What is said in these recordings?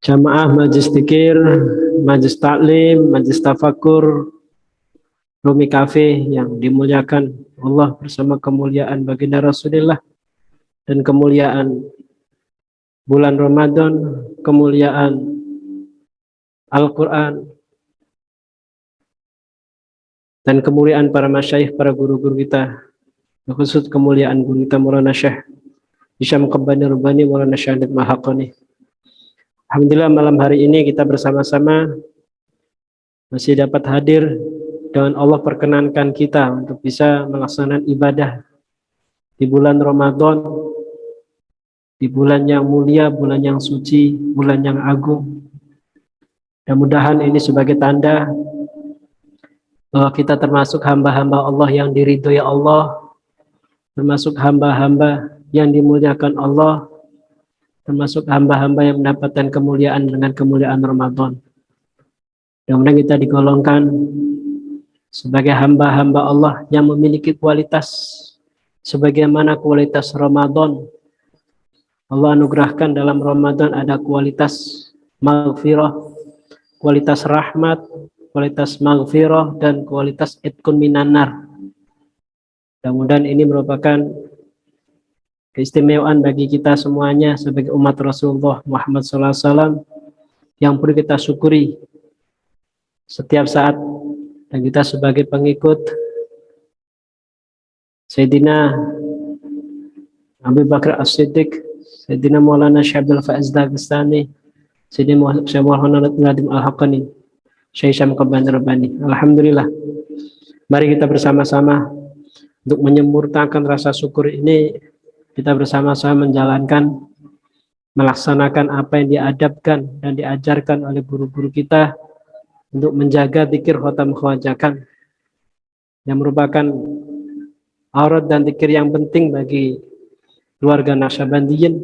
Jamaah majlis zikir, majlis taklim, majlis tafakur, Rumi Cafe yang dimuliakan Allah bersama kemuliaan baginda Rasulullah dan kemuliaan bulan Ramadan, kemuliaan Al-Quran, dan kemuliaan para masyayikh, para guru-guru kita, khusus kemuliaan guru kita Maulana Syekh Hisham Qabbani Rubani, Maulana Syekh Ahmad Mahaqani. Alhamdulillah malam hari ini kita bersama-sama masih dapat hadir dan Allah perkenankan kita untuk bisa melaksanakan ibadah di bulan Ramadan, di bulan yang mulia, bulan yang suci, bulan yang agung. Mudah-mudahan ini sebagai tanda bahwa kita termasuk hamba-hamba Allah yang diridhoi Allah, termasuk hamba-hamba yang dimuliakan Allah, termasuk hamba-hamba yang mendapatkan kemuliaan dengan kemuliaan Ramadan. Mudah-mudahan kita digolongkan sebagai hamba-hamba Allah yang memiliki kualitas sebagaimana kualitas Ramadan. Allah anugerahkan dalam Ramadan ada kualitas maghfirah, kualitas rahmat, kualitas maghfirah, dan kualitas itqun minan nar. Mudah-mudahan ini merupakan keistimewaan bagi kita semuanya sebagai umat Rasulullah Muhammad SAW yang perlu kita syukuri setiap saat, dan kita sebagai pengikut Sayyidina Abu Bakar As-Siddiq, Sayyidina Maulana Syekh Abdul Faiz Dagestani, Sayyidina Syekh Muhammad Nadim Al-Haqqani, Syekh Hisham Qabbani Rubani. Alhamdulillah, mari kita bersama-sama untuk menyempurnakan rasa syukur ini. Kita bersama-sama menjalankan, melaksanakan apa yang diadabkan dan diajarkan oleh guru-guru kita untuk menjaga zikir khotam khawajakan yang merupakan aurat dan zikir yang penting bagi keluarga Naqsyabandiyin,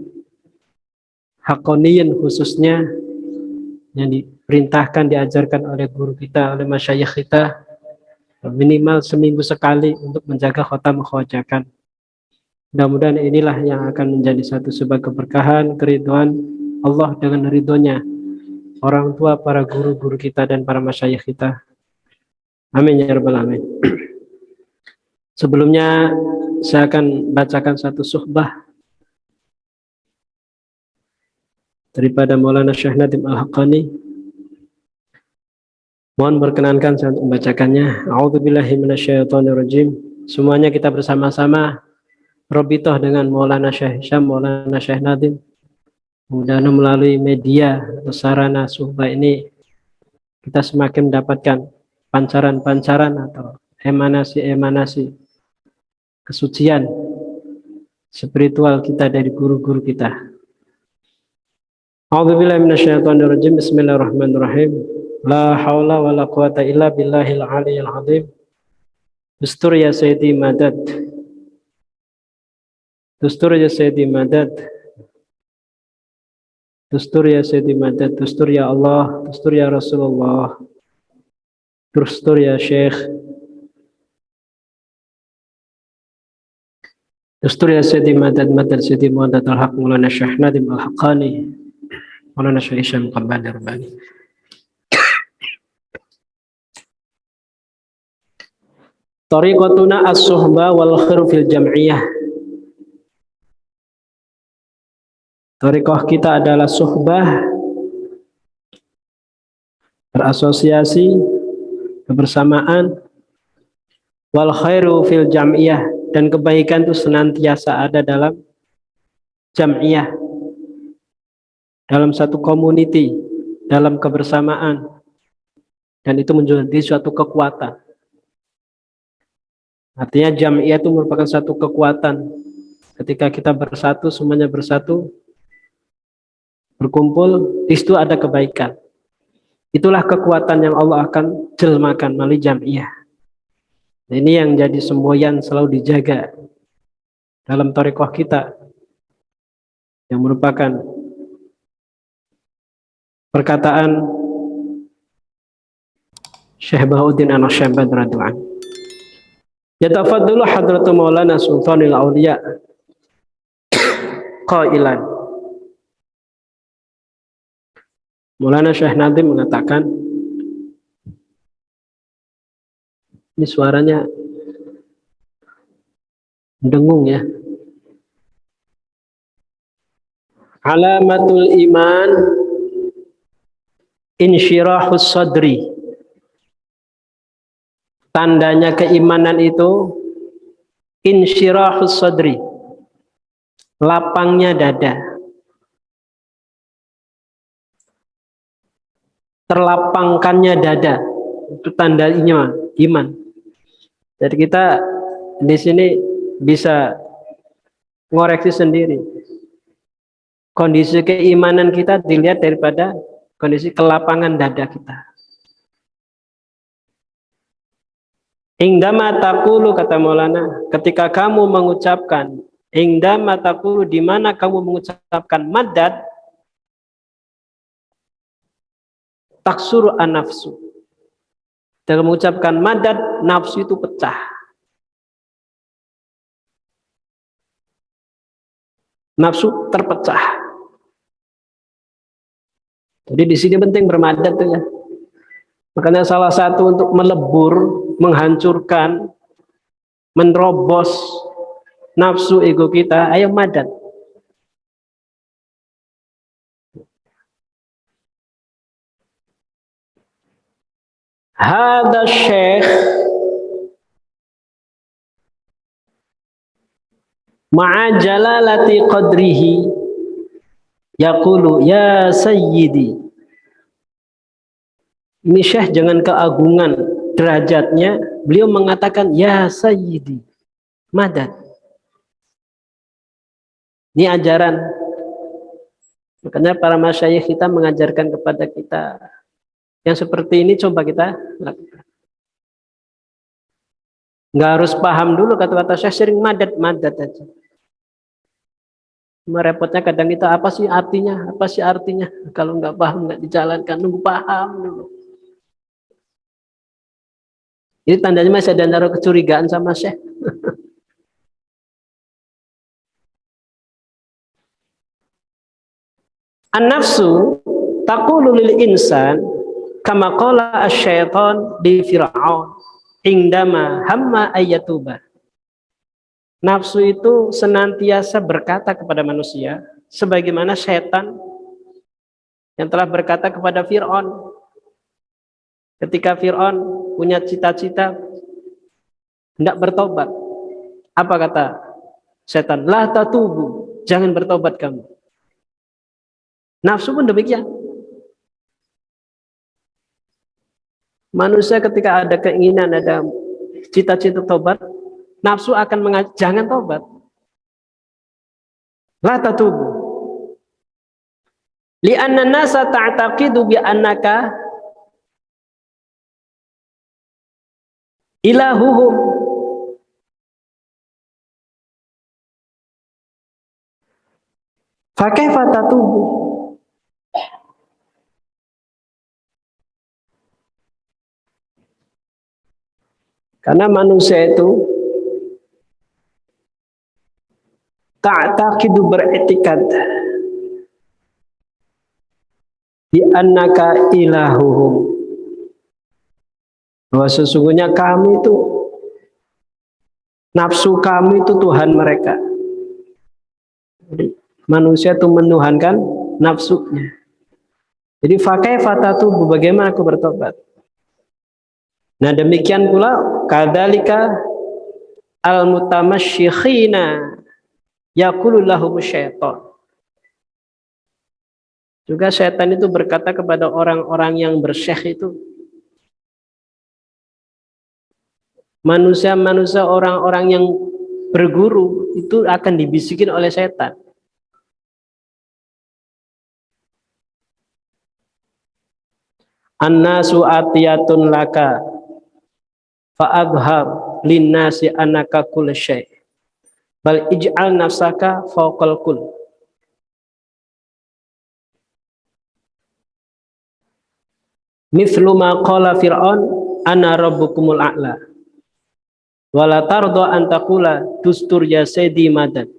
Haqqaniyin khususnya, yang diperintahkan, diajarkan oleh guru kita, oleh masyayikh kita, minimal seminggu sekali untuk menjaga khotam khawajakan. Mudah-mudahan inilah yang akan menjadi satu sebab keberkahan, keridhaan Allah dengan ridhonya orang tua, para guru-guru kita, dan para masyayikh kita. Amin ya rabbal alamin. Sebelumnya saya akan bacakan satu suhbah daripada Maulana Syekh Nadim Al-Haqqani. Mohon perkenankan saya untuk membacakannya. A'udzubillahi minasyaitonirrajim. Semuanya kita bersama-sama robitoh dengan Maulana Syekh Hisham, Maulana Syekh Nadim. Mudah-mudahan melalui media atau sarana suhbah ini kita semakin mendapatkan pancaran-pancaran atau emanasi-emanasi kesucian spiritual kita dari guru-guru kita. A'udzubillahi minasyaitonirrajim. Bismillahirrahmanirrahim. La haula wala quwata illa billahil aliyyil azim. Dustur ya Sayyidi madad. Dustur ya Sayyidi madad. Dustur ya Sayyidi madad. Dustur ya Allah. Dustur ya Rasulullah. Dustur ya Syekh. Dustur ya Sayyidi madad. Madad Sayyidi Muhammad Al-Haq Maulana Syekh Nadim Al-Haqqani, Maulana Syekh Hisham Qabbani Rubani. Tariqatuna as-suhbah wal khairu fil jam'iyah. Tariqah kita adalah suhbah, berasosiasi, kebersamaan, wal khairu fil jam'iyah, dan kebaikan itu senantiasa ada dalam jam'iyah, dalam satu community, dalam kebersamaan, dan itu menjadi suatu kekuatan. Artinya jam'iyah itu merupakan satu kekuatan. Ketika kita bersatu, semuanya bersatu, berkumpul, itu ada kebaikan. Itulah kekuatan yang Allah akan jelmakan melalui jam'iyah. Ini yang jadi semboyan selalu dijaga dalam thariqah kita, yang merupakan perkataan Syekh Bahauddin An-Naqsyabandi radhiyallahu anhu. Yatafaddalu hadratu Maulana Sultanil Auliya qailan. Maulana Syekh Nadim mengatakan, ini suaranya dengung ya. Alamatul iman insyirahus sadri. Tandanya keimanan itu insyirahus sadri, lapangnya dada, terlapangkannya dada, itu tandanya iman. Jadi kita di sini bisa ngoreksi sendiri. Kondisi keimanan kita dilihat daripada kondisi kelapangan dada kita. Indama taqulu, kata Maulana, ketika kamu mengucapkan, indama taqulu, di mana kamu mengucapkan madad, taksuru an-nafsu. Dengan mengucapkan madad, nafsu itu pecah. Nafsu terpecah. Jadi di sini penting bermadad tuh ya. Makanya salah satu untuk melebur, menghancurkan, menerobos nafsu ego kita, ayo madad. Hada syekh ma'a jalalati qadrihi yaqulu ya sayyidi. Ini syekh dengan keagungan derajatnya, beliau mengatakan ya sayyidi, madad. Ini ajaran. Makanya para masyayikh kita mengajarkan kepada kita yang seperti ini, coba kita lakukan. Nggak harus paham dulu kata-kata syekh, sering madad aja. Merepotnya kadang kita apa sih artinya, apa sih artinya, kalau nggak paham nggak dijalankan, nunggu paham dulu. Ini tandanya masih ada naruh kecurigaan sama syekh. An-nafsu taqulu lil insan kama qala asy-syaitan di Fir'aun indama hamma ayyatuba. Nafsu itu senantiasa berkata kepada manusia sebagaimana setan yang telah berkata kepada Fir'aun ketika Fir'aun punya cita-cita hendak bertobat. Apa kata setan? La tatubu, jangan bertobat kamu. Nafsu pun demikian. Manusia ketika ada keinginan, ada cita-cita tobat, nafsu akan mengajak, jangan tobat. La tatubu. Li'anna nasa ta'taqidu bi annaka ilahuhum. Fa kaifa tatubu? Karena manusia itu ta'taqidu, beretikad bi annaka ilahuhum, bahwa sesungguhnya kami itu, nafsu kami itu Tuhan mereka. Jadi, manusia itu menuhankan nafsunya. Jadi fakai fatatubu, bagaimana aku bertobat? Nah demikian pula kadzalika al-mutamasyikhina yaqulu lahum syaitan. Juga setan itu berkata kepada orang-orang yang bersyekh itu, manusia-manusia, orang-orang yang berguru itu akan dibisikin oleh setan. An-nasu atiyatun laka fa'adhhar linnasi annaka kull syai' bal ij'al nafsaka fawqal kull. Mithlu ma qala fir'aun ana rabbukumul a'la wala tarda an taqula dustur ya sayyidi madad.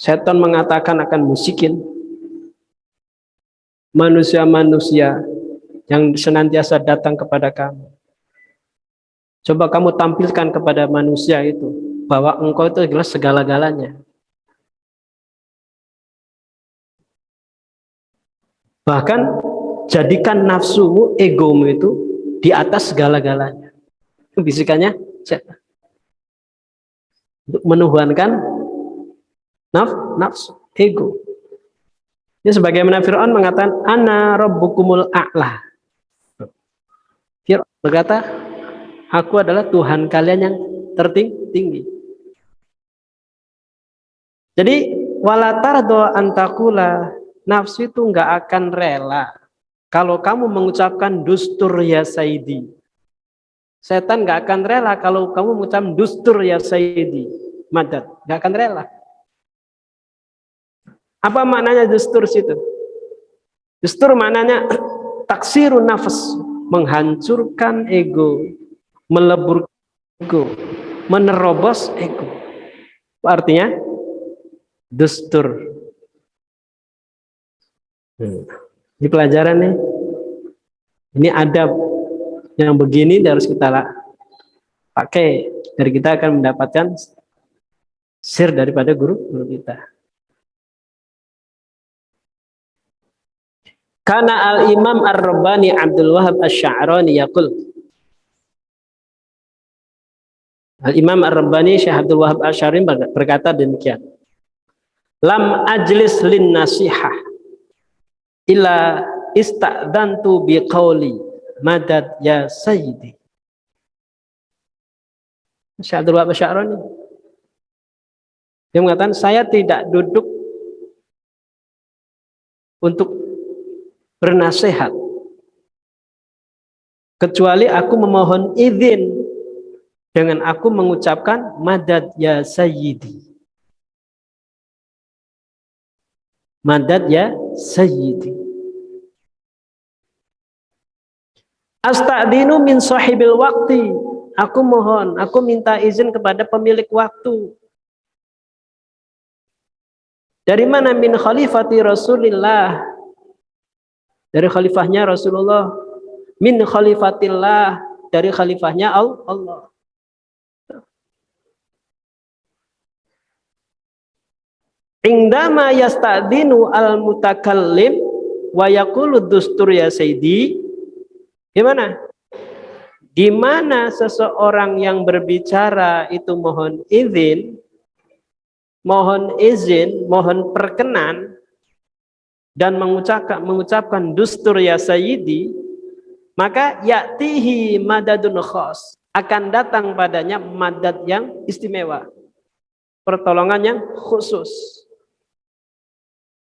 Setan mengatakan akan musikin manusia-manusia yang senantiasa datang kepada kamu. Coba kamu tampilkan kepada manusia itu bahwa engkau itu adalah segala-galanya. Bahkan jadikan nafsumu, egomu itu di atas segala-galanya. Bisikannya setan. Untuk menuhankan nafsu, ego. Ini sebagaimana Fir'aun mengatakan, Ana rabbukumul a'la. Fir'aun berkata, aku adalah Tuhan kalian yang tertinggi. Jadi, wala tardo antakula, nafsu itu enggak akan rela kalau kamu mengucapkan dustur ya sayyidi. Setan enggak akan rela kalau kamu mengucapkan dustur ya sayyidi. Madad, enggak akan rela. Apa maknanya dustur situ? Dustur maknanya taksirun nafas, menghancurkan ego, melebur ego, menerobos ego. Apa artinya? Dustur. Ini pelajaran nih. Ini adab yang begini harus kita pakai. Dari kita akan mendapatkan sir daripada guru kita. Karena al-Imam Ar-Rabbani Abdul Wahab Asy-Sya'rani yaqul. Al-Imam Ar-Rabbani Syekh Abdul Wahab Asy-Sya'rani berkata demikian. Lam ajlis lin nasihah illa ista'dantu biqauli madad ya sayyidi. Syekh Abdul Wahab Asy-Sya'rani dia mengatakan, saya tidak duduk untuk bernasihat kecuali aku memohon izin dengan aku mengucapkan madad ya sayyidi. Madad ya sayyidi. Asta'dinu min sahibil waqti. Aku mohon, aku minta izin kepada pemilik waktu. Dari mana? Min khalifati Rasulillah. Dari khalifahnya Rasulullah. Min khalifatillah. Dari khalifahnya Allah. Indama yasta'dinu al-mutakallim wa yaqulu dustur ya sayyidi. Gimana? Di mana seseorang yang berbicara itu mohon izin, mohon perkenan dan mengucapkan dustur ya sayyidi, maka ya'tihi madadun khas, akan datang padanya madad yang istimewa, pertolongan yang khusus.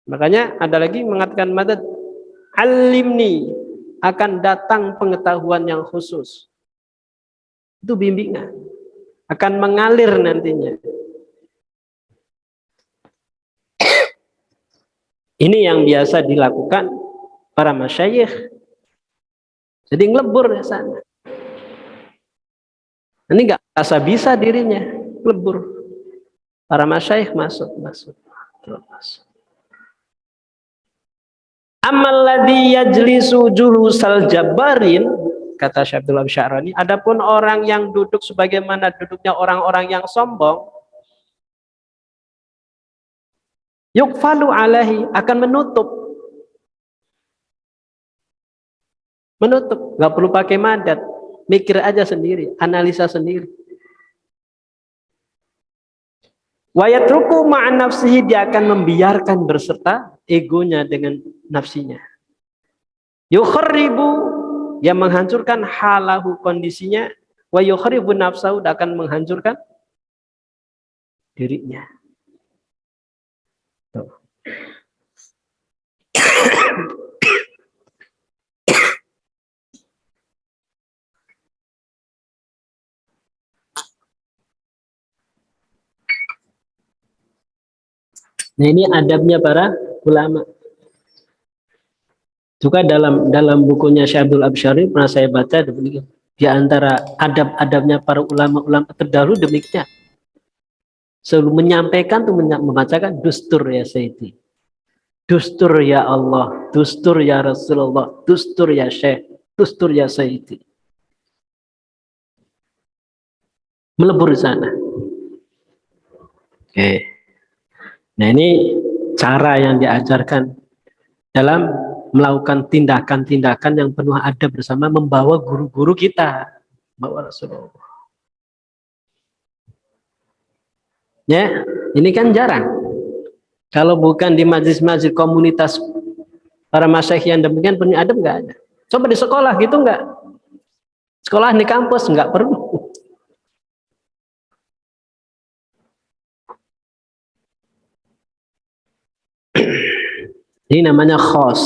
Makanya ada lagi mengatakan madad alimni, akan datang pengetahuan yang khusus. Itu bimbingan, akan mengalir nantinya. Ini yang biasa dilakukan para masyayikh. Jadi ngelebur di sana. Ini nggak rasa bisa dirinya, ngelebur. Para masyayikh masuk. Amal ladzi yajlisu julusal jabbarin, kata Syekh Abdul Wahab Asy-Sya'rani, adapun orang yang duduk sebagaimana duduknya orang-orang yang sombong, yukfalu alaihi, akan menutup, nggak perlu pakai madad, mikir aja sendiri, analisa sendiri. Wa yatruku ma'an nafsihi, dia akan membiarkan berserta egonya dengan nafsinya. Yukharribu, yang menghancurkan halahu, kondisinya. Wa yukharribu nafsahu, akan menghancurkan dirinya. Nah, ini adabnya para ulama. Juga dalam bukunya Syekh Abdul Wahab Asy-Sya'rani pernah saya baca demikian. Di antara adab-adabnya para ulama-ulama terdahulu demikian. Sebelum menyampaikan tuh membacakan dustur ya Sayyidi, dustur ya Allah, dustur ya Rasulullah, dustur ya Syekh, dustur ya Sayyidi. Melebur di sana. Oke. Nah ini cara yang diajarkan dalam melakukan tindakan-tindakan yang penuh adab bersama membawa guru-guru kita, bawa Rasulullah. Ya, ini kan jarang. Kalau bukan di majlis-majlis komunitas para masyayikh yang demikian penuh adab nggak ada. Coba di sekolah gitu nggak? Sekolah di kampus nggak perlu. Ini namanya khos.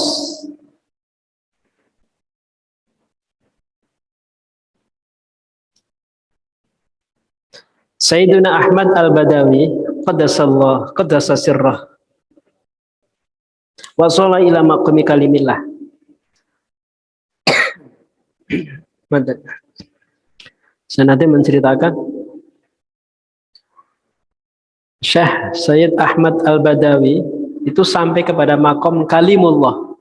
Sayyiduna Ahmad Al-Badawi qaddasa sirrah wa shalla ila maqami kalimillah. Madad. Saya nanti menceritakan Syekh Sayyid Ahmad Al-Badawi itu sampai kepada makom kalimullah.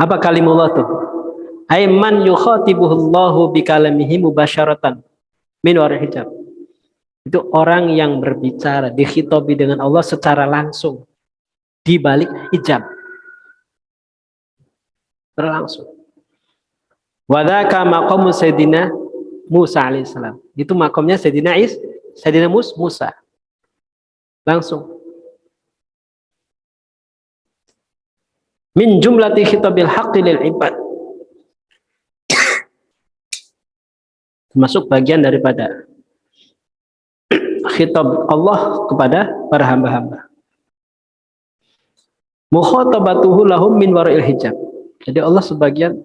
Apa kalimullah itu? Aiman yukhatibuhullahu bikalamihi mubasyaratan min wara hijab. Itu orang yang berbicara, dikhitobi dengan Allah secara langsung di balik hijab. Berlangsung. Wadaka maqamu Sayyidina Musa alaihissalam. Itu makomnya Sayyidina Musa. Langsung. Min jumlati khitabil haqqi lil ibad. Termasuk bagian daripada khitab Allah kepada para hamba-hamba. Mukhatabatuhu lahum min wara'il hijab. Jadi Allah sebagian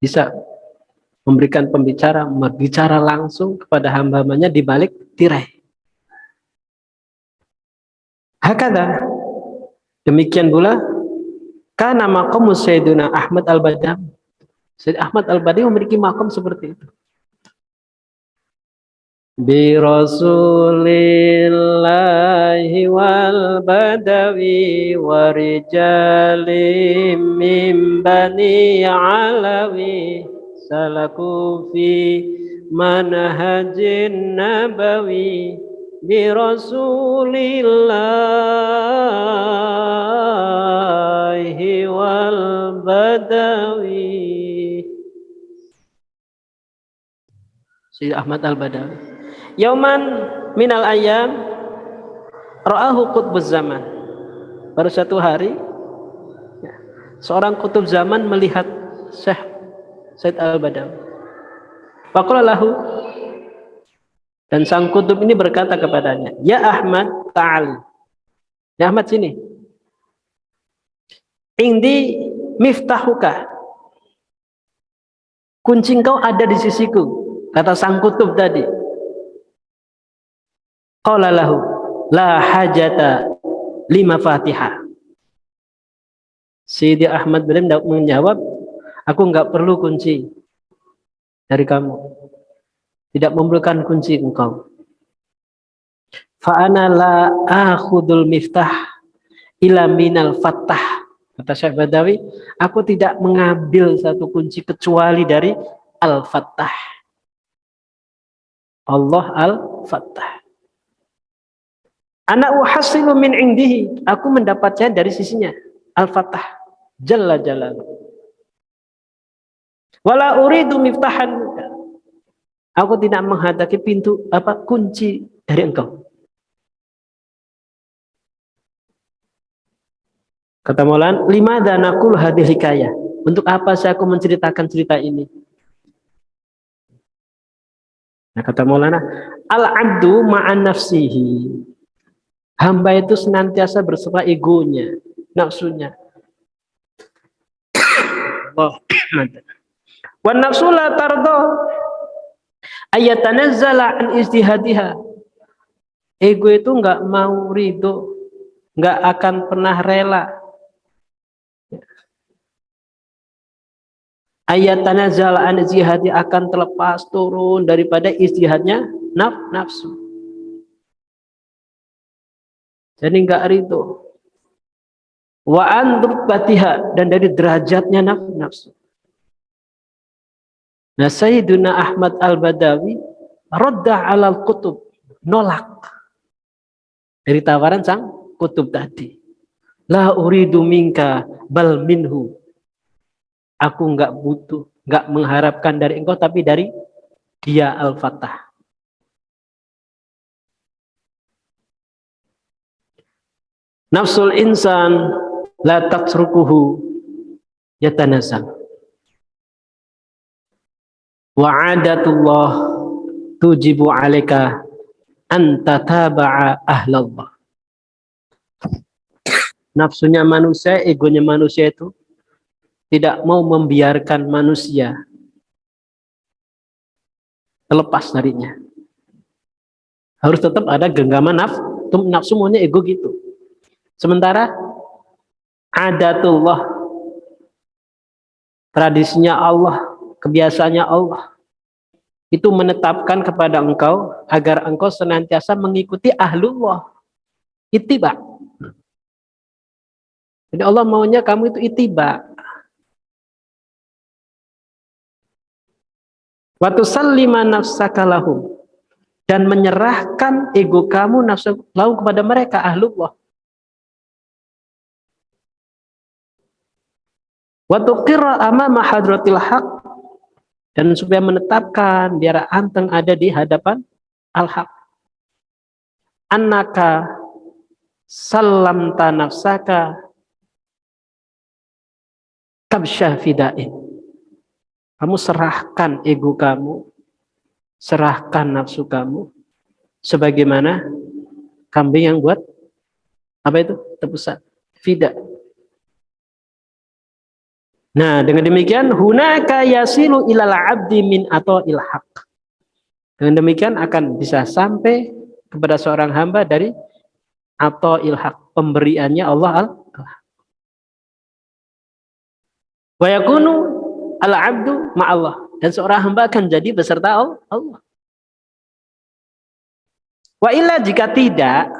bisa memberikan berbicara langsung kepada hamba-hambanya di balik tirai. Hakada. Demikian pula karena maqam Sayyidina Ahmad Al-Badawi. Sayyid Ahmad Al-Badawi memiliki makom seperti itu. Bi Rasulillahi wal Badawi wa rijalim min bani Alawi salaku fi manhajin nabawi bi Rasulillahi wal Badawi. Sayyid Ahmad Al-Badawi. Yauman minal ayyam ra'ahu qutbuz zaman. Pada suatu hari seorang kutub zaman melihat Syekh Said Al-Badawi. Faqala lahu, dan sang kutub ini berkata kepadanya, "Ya Ahmad, ta'al." Ya Ahmad, sini. Indi miftahuka. Kunci engkau ada di sisiku, kata sang kutub tadi. Qala lahu la hajata lima fatihah. Sayyidi Ahmad bin menjawab, aku enggak perlu kunci dari kamu. Tidak memerlukan kunci engkau. Fa ana la akhudul miftah ila minal fattah. Kata Syekh Badawi, aku tidak mengambil satu kunci kecuali dari Al-Fattah. Allah Al-Fattah. Ana uhasilu min indihi, aku mendapatnya dari sisinya. Al-Fattah Jalla Jalaluhu. Wala uridu miftahan. Aku tidak menghadapi pintu kunci dari engkau. Kata Maulana, limadza naqul hadhihi hikayah? Untuk apa sih aku menceritakan cerita ini? Nah, kata Maulana, al-'abdu ma'an nafsihi. Hamba itu senantiasa bersama egonya, nafsunya. Wan nafsu la tarda ayatanazzala an ijtihadiha. Ego itu enggak mau ridho, enggak akan pernah rela. Ayatanazzala an ijtihadi, akan terlepas turun daripada ijtihadnya nafsu. Jadi enggak ridho. Wa an rutbatiha, dan dari derajatnya nafsu. Nah, Sayyiduna Ahmad Al-Badawi radda 'alal kutub, nolak dari tawaran sang kutub tadi. La uridu minka bal minhu. Aku enggak butuh, enggak mengharapkan dari engkau, tapi dari dia Al-Fatah. Nafsul insan la tatrukuhu yatanazal. Wa 'adatullah tujibu 'alaika an tataba'a ahlallah. Nafsunya manusia, egonya manusia itu tidak mau membiarkan manusia terlepas darinya. Harus tetap ada genggaman nafsu, maunya ego gitu. Sementara adatullah, tradisinya Allah, kebiasaannya Allah, itu menetapkan kepada engkau agar engkau senantiasa mengikuti ahlullah, ittiba. Jadi Allah maunya kamu itu ittiba. Wa tusallima nafsaka lahum, dan menyerahkan ego kamu, nafsu lahum, kepada mereka, ahlullah. Wa tuqirra amama hadratil haq, dan supaya menetapkan biar anteng ada di hadapan al-haq. Annaka sallamta nafsaka kabsyah fidain. Kamu serahkan ego kamu, serahkan nafsu kamu, sebagaimana kambing yang buat apa itu? Tebusan, fida. Nah, dengan demikian hunaka yasilu ilal abdi min ata'il haq. Dengan demikian akan bisa sampai kepada seorang hamba dari ata'il haq, pemberiannya Allah wa yakunu al-abdu ma'allah, dan seorang hamba akan jadi beserta Allah. Wa illa, jika tidak,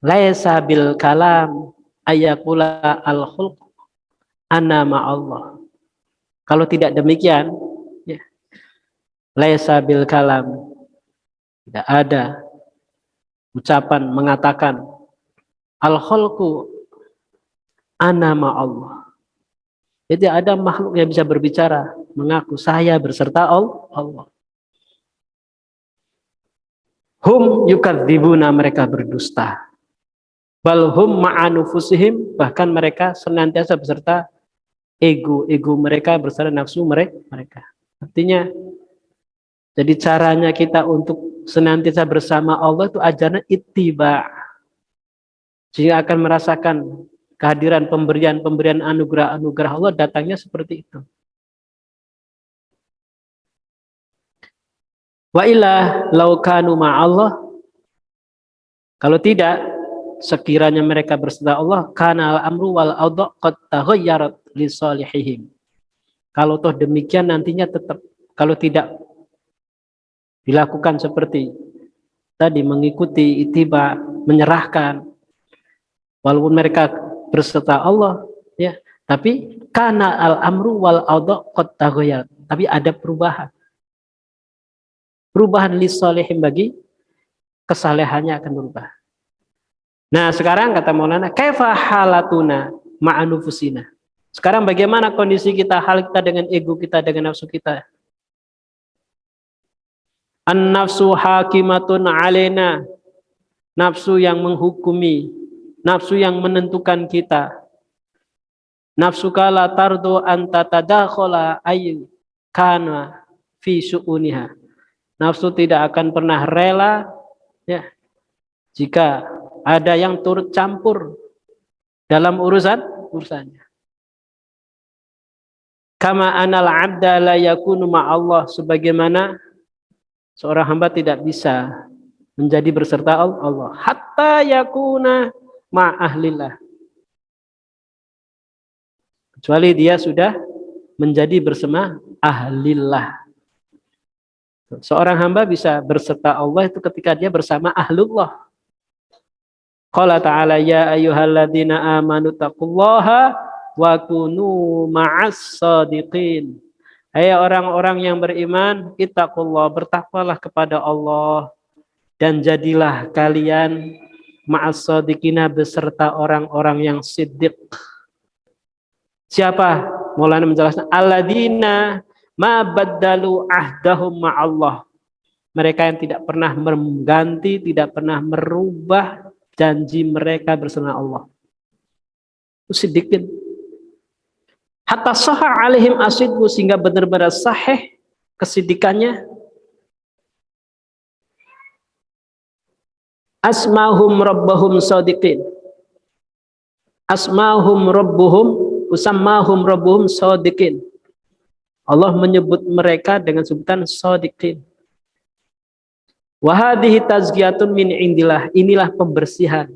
laisa bil kalam ayakula al-khulq ana ma'allah. Kalau tidak demikian, ya, laisa bil kalam, tidak ada ucapan mengatakan al-khulqu ana ma'allah. Jadi ada makhluk yang bisa berbicara, mengaku saya berserta Allah. Hum yukadzibuna, mereka berdusta. Bal hum ma'anufusihim, bahkan mereka senantiasa beserta ego mereka, beserta nafsu mereka. Artinya, jadi caranya kita untuk senantiasa bersama Allah itu ajaran ittiba. Sehingga akan merasakan kehadiran pemberian anugerah Allah datangnya seperti itu. Wa illa law kanu ma'allah, kalau tidak, sekiranya mereka beserta Allah, kana al-amru wal awda' qad taghayyarat li salihihim. Kalau toh demikian nantinya tetap, kalau tidak dilakukan seperti tadi, mengikuti ittiba, menyerahkan, walaupun mereka berserta Allah, ya, tapi kana al-amru wal awda' qad taghayyarat, tapi ada perubahan li salihim, bagi kesalehannya akan berubah. Nah, sekarang kata Maulana, kaifa halatuna ma'anufusina. Sekarang bagaimana kondisi kita, hal kita dengan ego kita, dengan nafsu kita? An-nafsu hakimatun alaina. Nafsu yang menghukumi, nafsu yang menentukan kita. Nafsu kala tardu anta tadakhala ay kana fi su'uniha. Nafsu tidak akan pernah rela, ya, jika ada yang turut campur dalam urusannya. Kama anal abda la yakunu ma'allah, sebagaimana seorang hamba tidak bisa menjadi berserta Allah hatta yakuna ma'ahlillah, kecuali dia sudah menjadi bersama ahlillah. Seorang hamba bisa berserta Allah itu ketika dia bersama ahlullah. Qala ta'ala ya ayyuhalladzina amanu taqullaha wa kunu ma'as shadiqin. Hai orang-orang yang beriman, ittaqullah, bertakwalah kepada Allah dan jadilah kalian ma'as shadiqina, beserta orang-orang yang siddiq. Siapa? Maulana menjelaskan alladzina ma baddalu ahdahum ma'allah. Mereka yang tidak pernah mengganti, tidak pernah merubah janji mereka bersama Allah. Siddiqin. Hatta sahha alaihim asidqu, sehingga benar-benar sahih kesidikannya. Asmahum rabbahum shadiqin. Asmahum rabbuhum usammahum rabbuhum shadiqin. Allah menyebut mereka dengan sebutan shadiqin. Wa hadhihi tazkiyatun min indillah. Inilah pembersihan,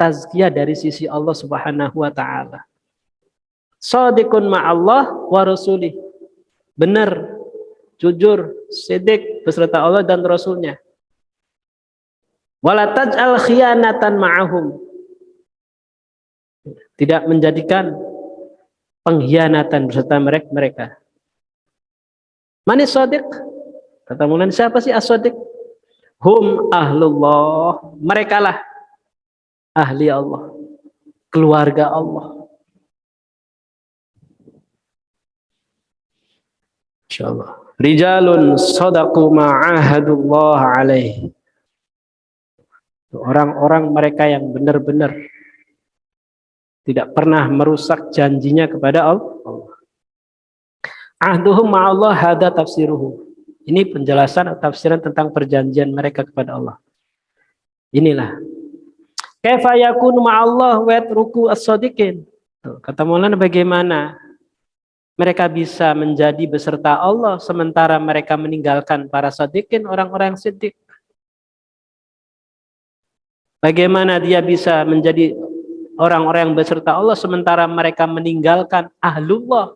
tazkiyah dari sisi Allah Subhanahu wa taala. Shadiqun ma'allah wa rasulih. Benar, jujur, siddiq beserta Allah dan Rasulnya. Wala taj'al khiyanatan ma'ahum. Tidak menjadikan pengkhianatan beserta mereka. Manis shadiq? Kata Maulana, siapa sih as-shadiq? Hum ahlullah. Merekalah ahli Allah, keluarga Allah. Insyaallah. Rijalun sadaqu ma'ahadullah alaih. Orang-orang mereka yang benar-benar tidak pernah merusak janjinya kepada Allah. Ahduhum ma'allah hadza tafsiruhu. Ini penjelasan atau tafsiran tentang perjanjian mereka kepada Allah. Inilah. Kaifa yakunu ma'allah wa yatruku as-shadiqin. Kata Maulana, bagaimana mereka bisa menjadi beserta Allah sementara mereka meninggalkan para shadiqin, orang-orang siddiq. Bagaimana dia bisa menjadi orang-orang yang beserta Allah sementara mereka meninggalkan ahlullah?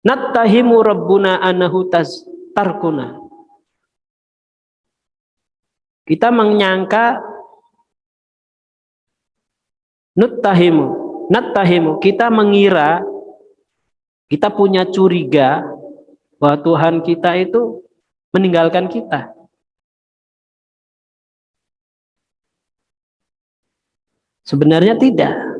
Nattahimu rabbuna anahu tarkuna. Kita menyangka, nattahimu, kita mengira, kita punya curiga bahwa Tuhan kita itu meninggalkan kita. Sebenarnya tidak.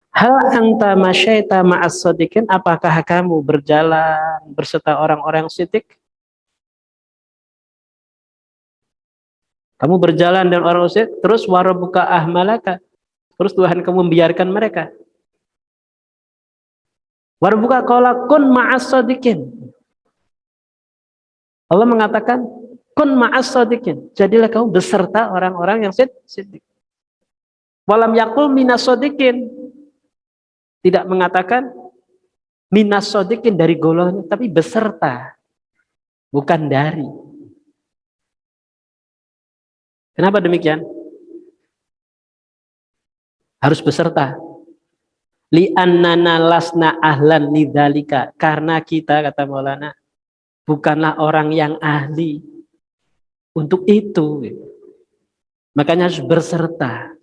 Hal anta masyaita ma'as shadiqin, apakah kamu berjalan berserta orang-orang siddiq? Kamu berjalan dengan orang siddiq, terus warabuka ahmalaka, terus Tuhan kamu membiarkan mereka. Warabuka qala kun ma'as shadiqin. Allah mengatakan kun ma'as shadiqin, jadilah kamu beserta orang-orang yang siddiq. Walam yakul minas shadiqin, tidak mengatakan minas shadiqin dari golongan, tapi beserta, bukan dari. Kenapa demikian? Harus beserta. Li'annana lasna ahlan lidzalika, karena kita, kata Maulana, bukanlah orang yang ahli untuk itu. Makanya harus berserta.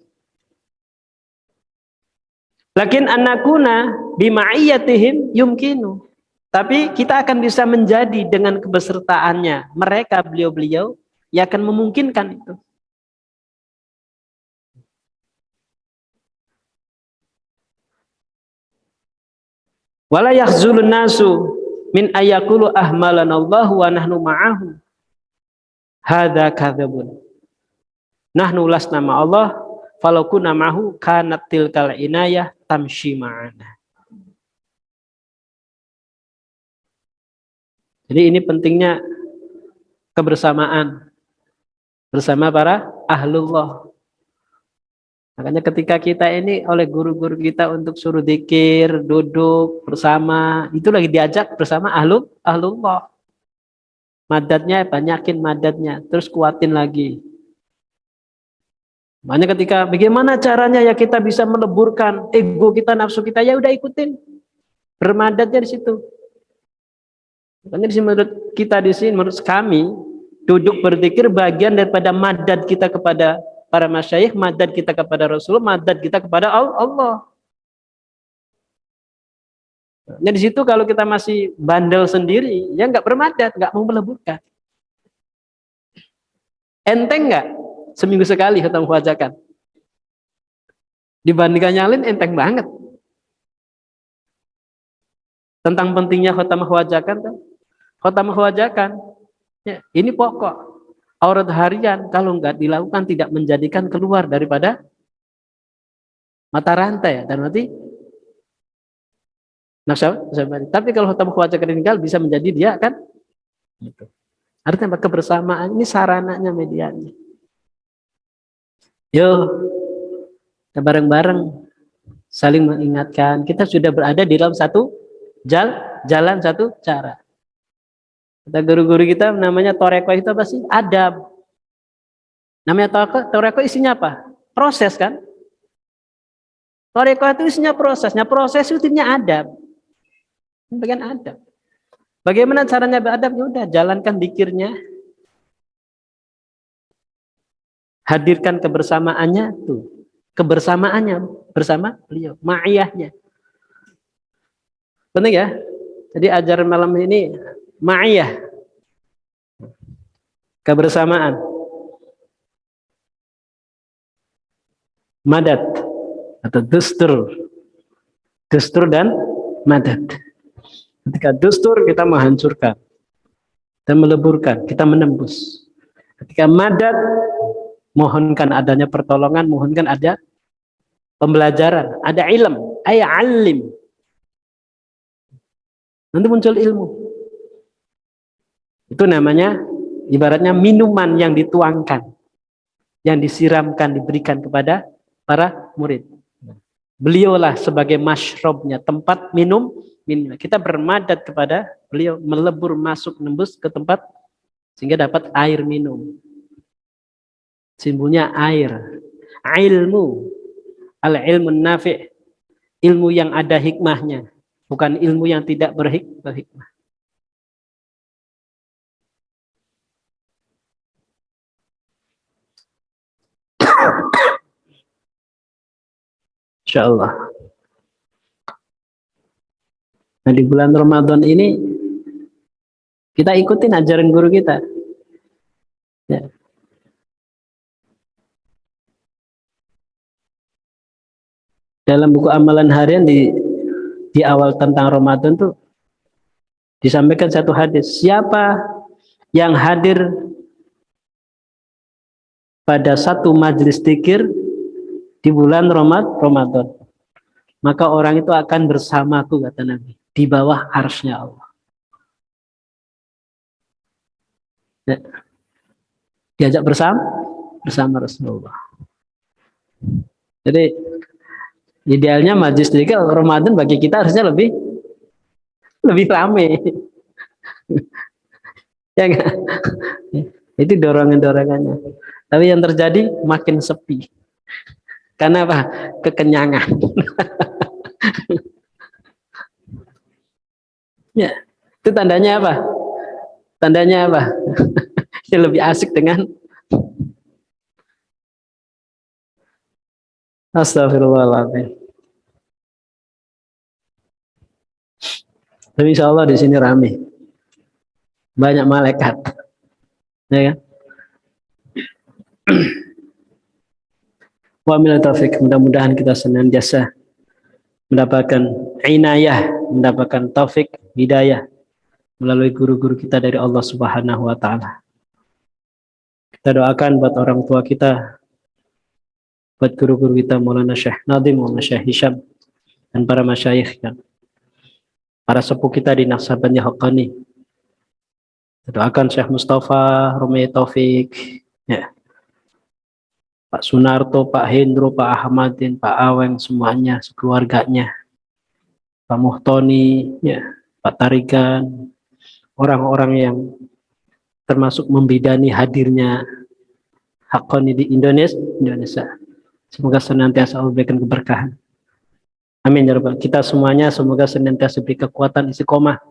Lakin anakuna bima'iyatihim yumkinu. Tapi kita akan bisa menjadi dengan kebesertaannya mereka, beliau-beliau, yang akan memungkinkan itu. Wala yakhzulun nasu min ayakulu ahmalanallahu wa nahnu ma'ahu. Hadza kadzabun. Nahnu lasna ma'allah falau kunna ma'ahu kanat tilkal inayah tamshi ma'ana. Jadi ini pentingnya kebersamaan bersama para ahlullah. Makanya ketika kita ini oleh guru-guru kita untuk suruh dzikir, duduk bersama, itu lagi diajak bersama ahlullah. Madatnya banyakin madatnya, terus kuatin lagi. Makanya ketika bagaimana caranya ya kita bisa meleburkan ego kita, nafsu kita, ya udah ikutin. Bermadatnya di situ. Makanya menurut kita di sini, menurut kami, duduk berzikir bagian daripada madad kita kepada para masyayikh, madad kita kepada Rasulullah, madad kita kepada Allah. Nah di situ kalau kita masih bandel sendiri, ya nggak bermadad, nggak mau meleburkan. Enteng nggak? Seminggu sekali khatam khawajakan. Dibandingkan yang lain enteng banget. Tentang pentingnya khatam khawajakan kan? Khatam khawajakan. Ya, ini pokok. Aurat harian kalau nggak dilakukan tidak menjadikan keluar daripada mata rantai, dan nanti tapi kalau khatam khawajakan tinggal bisa menjadi dia kan gitu. Artinya kebersamaan ini sarananya, medianya. Yuk kita bareng-bareng saling mengingatkan. Kita sudah berada di dalam satu jalan, satu cara. Kata guru-guru kita namanya toreko itu apa sih? Adab. Namanya toreko isinya apa? Proses kan? Toreko itu isinya prosesnya. Proses itu isinya adab. Bagian adab. Bagaimana caranya beradab? Ya udah, jalankan dzikirnya. Hadirkan kebersamaannya tuh. Kebersamaannya bersama beliau, ma'iyahnya. Penting ya. Jadi ajaran malam ini ma'iyah. Kebersamaan. Madad atau dustur. Dustur dan madad. Ketika dustur kita menghancurkan, kita meleburkan, kita menembus. Ketika madad, mohonkan adanya pertolongan, mohonkan ada pembelajaran, ada ilm, alim. Nanti muncul ilmu. Itu namanya ibaratnya minuman yang dituangkan, yang disiramkan, diberikan kepada para murid. Beliaulah sebagai masyrobnya, tempat minum. Kita bermadad kepada beliau, melebur masuk, nembus ke tempat sehingga dapat air minum. Simbolnya air. Ilmu. Al-ilmu nafi'. Ilmu yang ada hikmahnya. Bukan ilmu yang tidak berhikmah. Insyaallah. Nah di bulan Ramadan ini kita ikutin ajaran guru kita. Ya. Dalam buku amalan harian di awal tentang Ramadan tuh disampaikan satu hadis. Siapa yang hadir pada satu majelis dzikir di bulan Ramadan, maka orang itu akan bersamaku, kata Nabi, di bawah arsy-Nya Allah. Ya. Diajak bersama Rasulullah. Jadi idealnya majelis dzikir Ramadan bagi kita harusnya lebih ramai. Ya enggak? Itu dorongannya. Tapi yang terjadi makin sepi. Karena apa? Kekenyangan. Ya, itu tandanya apa? Tandanya apa? Yang lebih asik dengan Astagfirullahaladzim. Tapi insya Allah di sini ramai, banyak malaikat, ya kan? Wa min taufik, mudah-mudahan kita senantiasa mendapatkan inayah, mendapatkan taufik, hidayah melalui guru-guru kita dari Allah Subhanahu wa taala. Kita doakan buat orang tua kita, buat guru-guru kita Maulana Syekh Nadim, Maulana Syekh Hisham, dan para masyayikh kan. Para sepuh kita di Naksabandia Haqqani. Kita doakan Syekh Mustafa, Rumi Taufik, ya. Pak Sunarto, Pak Hendro, Pak Ahmadin, Pak Aweng, semuanya, sekeluarganya. Pak Muhtoni, ya, Pak Tarigan, orang-orang yang termasuk membidani hadirnya Haqqani di Indonesia. Semoga senantiasa Allah berikan keberkahan. Amin ya Rabbal. Kita semuanya semoga senantiasa beri kekuatan istiqomah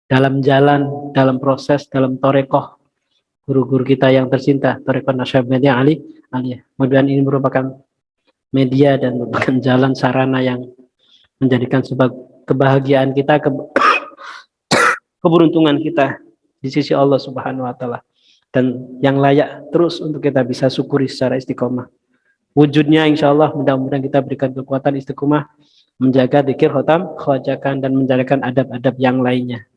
dalam jalan, dalam proses, dalam torekoh guru-guru kita yang tercinta, torekoh Nasyabadi Aliyah. Mudah-mudahan ini merupakan media dan merupakan jalan sarana yang menjadikan sebab kebahagiaan kita, keberuntungan kita di sisi Allah Subhanahu wa taala, dan yang layak terus untuk kita bisa syukuri secara istiqomah. Wujudnya insya Allah mudah-mudahan kita berikan kekuatan istiqomah menjaga dzikir, khotam, khawajakan, dan menjalankan adab-adab yang lainnya.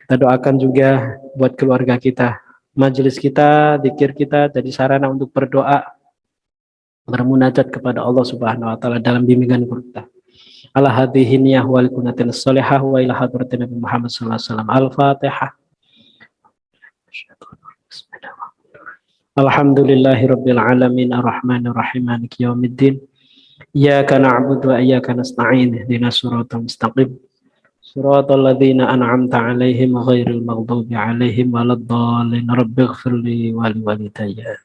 Kita doakan juga buat keluarga kita, majelis kita, dzikir kita jadi sarana untuk berdoa, bermunajat kepada Allah Subhanahu wa taala dalam bimbingan kita. Ala hadhihi niyah wal kunatin sholihah wa ila hadratin Nabi Muhammad sallallahu alaihi wasallam. Al-Fatihah. Alhamdulillahirabbil alamin arrahmanir rahim maliki yaumiddin. Iyyaka na'budu wa iyyaka nasta'in ihdinas siratal mustaqim. Siratal ladzina an'amta 'alaihim ghairil maghdubi 'alaihim waladdallin. Rabbighfirli wa liwalidayya.